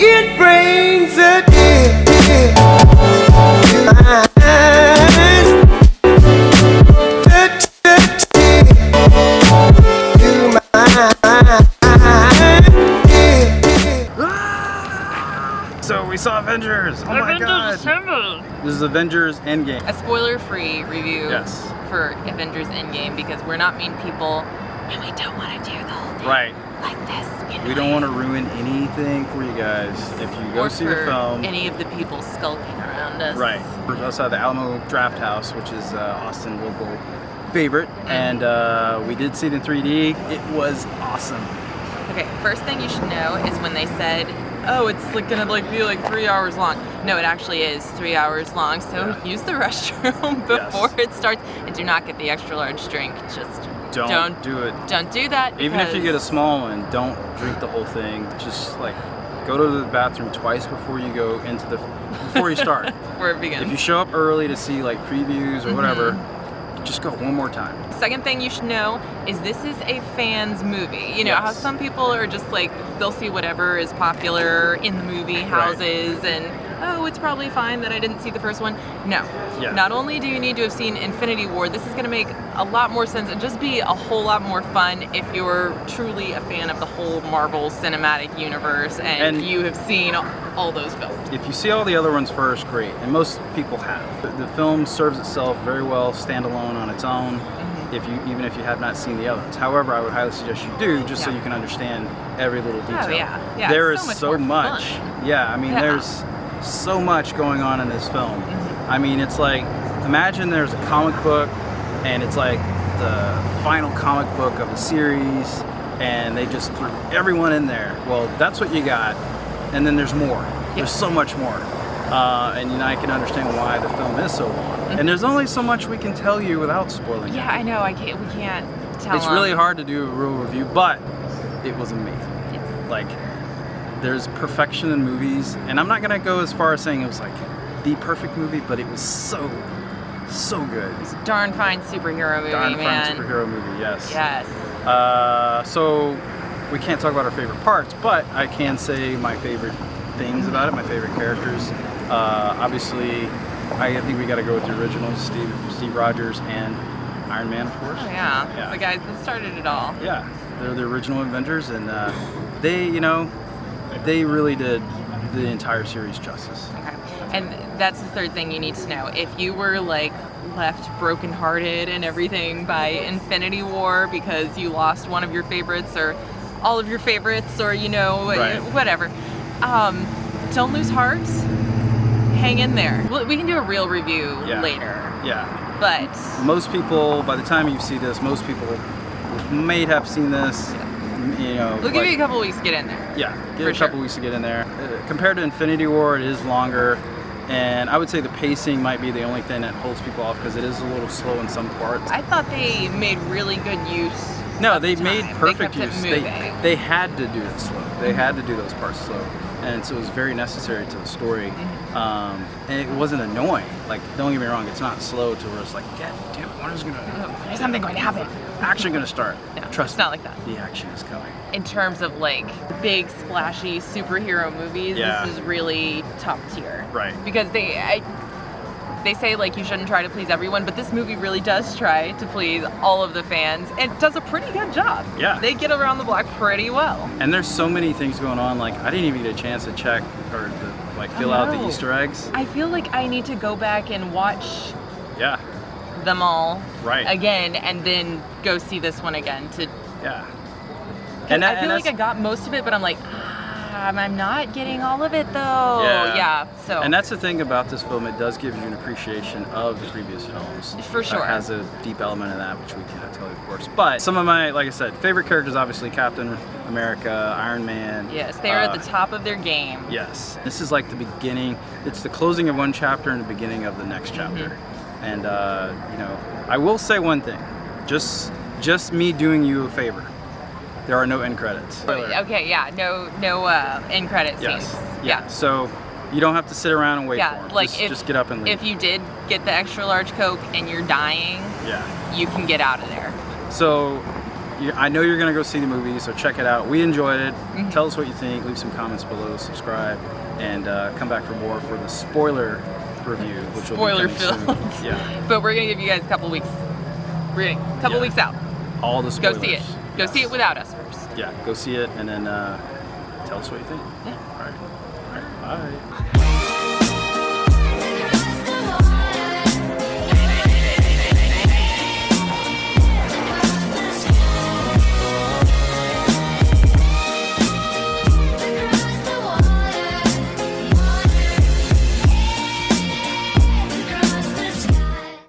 It brings a tear to my eyes. To my eyes. So we saw Avengers. Oh my god. Assemble. This is Avengers Endgame. A spoiler-free review Yes. for Avengers Endgame because we're not mean people and we don't want to do the whole thing Right. like this. We don't want to ruin anything for you guys if you go or see the for film. any of the people skulking around us. Right. We're outside the Alamo Draft House, which is Austin local favorite, and we did see it in 3D. It was awesome. Okay, first thing you should know is when they said, oh, it's like gonna be like 3 hours long. No, it actually is 3 hours long, so use the restroom before it starts, and do not get the extra large drink. Just Don't do it. Don't do that. Even if you get a small one, don't drink the whole thing. Just like go to the bathroom twice before you go into before you start. Before it begins. If you show up early to see like previews or whatever, just go one more time. Second thing you should know is this is a fans movie. You know how some people are just like, they'll see whatever is popular in the movie houses and, oh, it's probably fine that I didn't see the first one. No. Not only do you need to have seen Infinity War, this is going to make a lot more sense and just be a whole lot more fun if you're truly a fan of the whole Marvel Cinematic Universe and you have seen all those films. If you see all the other ones first, great. And most people have. The film serves itself very well standalone on its own. Even if you have not seen the other ones. However, I would highly suggest you do, just so you can understand every little detail. Oh, yeah. There is so much. much. Yeah, I mean, there's so much going on in this film. I mean, it's like, imagine there's a comic book, and it's like the final comic book of a series, and they just threw everyone in there. Well, that's what you got, and then there's more. There's so much more. And you know, I can understand why the film is so long. And there's only so much we can tell you without spoiling it. Yeah, I know. We can't tell. It's really hard to do a real review, but it was amazing. Like, there's perfection in movies, and I'm not gonna go as far as saying it was like the perfect movie, but it was so good. It's a darn fine superhero movie, Darn man. fine superhero movie, yes. Yes. So we can't talk about our favorite parts, but I can say my favorite things about it, my favorite characters. Obviously, I think we got to go with the originals, Steve Rogers and Iron Man, of course. Oh yeah, the guys that started it all. Yeah, they're the original Avengers, and they really did the entire series justice. Okay, and that's the third thing you need to know. If you were like left brokenhearted and everything by Infinity War because you lost one of your favorites or all of your favorites or whatever, don't lose heart. Hang in there. We can do a real review later. Yeah. But most people, by the time you see this, most people may have seen this. You know, we'll give you a couple weeks to get in there. Yeah, give it a couple weeks to get in there. Compared to Infinity War, it is longer, and I would say the pacing might be the only thing that holds people off because it is a little slow in some parts. I thought they made really good use. No, they made perfect use. They had to do it slow. They had to do those parts slow. And so it was very necessary to the story. And it wasn't annoying. Like, don't get me wrong, it's not slow to where it's like, God damn it, when is there's something going to happen. Action going to start. No, Trust it's not like that. The action is coming. In terms of like big splashy superhero movies, this is really top tier. Right. Because they say like you shouldn't try to please everyone, but this movie really does try to please all of the fans and does a pretty good job. Yeah. They get around the block pretty well. And there's so many things going on, like I didn't even get a chance to check or to fill out the Easter eggs. I feel like I need to go back and watch them all again and then go see this one again to And I feel like I got most of it, but I'm like, I'm not getting all of it though. So. And that's the thing about this film, it does give you an appreciation of the previous films. For sure. It has a deep element of that, which we cannot tell you, of course. But some of my, like I said, favorite characters, obviously Captain America, Iron Man. Yes, they're at the top of their game. Yes. This is like the beginning, it's the closing of one chapter and the beginning of the next chapter. And, I will say one thing, just me doing you a favor. There are no end credits. Okay, no end credit scenes. Yeah. So you don't have to sit around and wait for them. Like just get up and leave. If you did get the extra large Coke and you're dying, you can get out of there. So, I know you're gonna go see the movie, so check it out. We enjoyed it. Tell us what you think. Leave some comments below. Subscribe, and come back for more for the spoiler review, which Spoiler will be coming filled. soon. Yeah. But we're gonna give you guys a couple weeks. We're gonna couple weeks out. All the spoilers. Go see it. Go see it without us first. Yeah. Go see it, and then tell us what you think. Yeah. All right. Bye.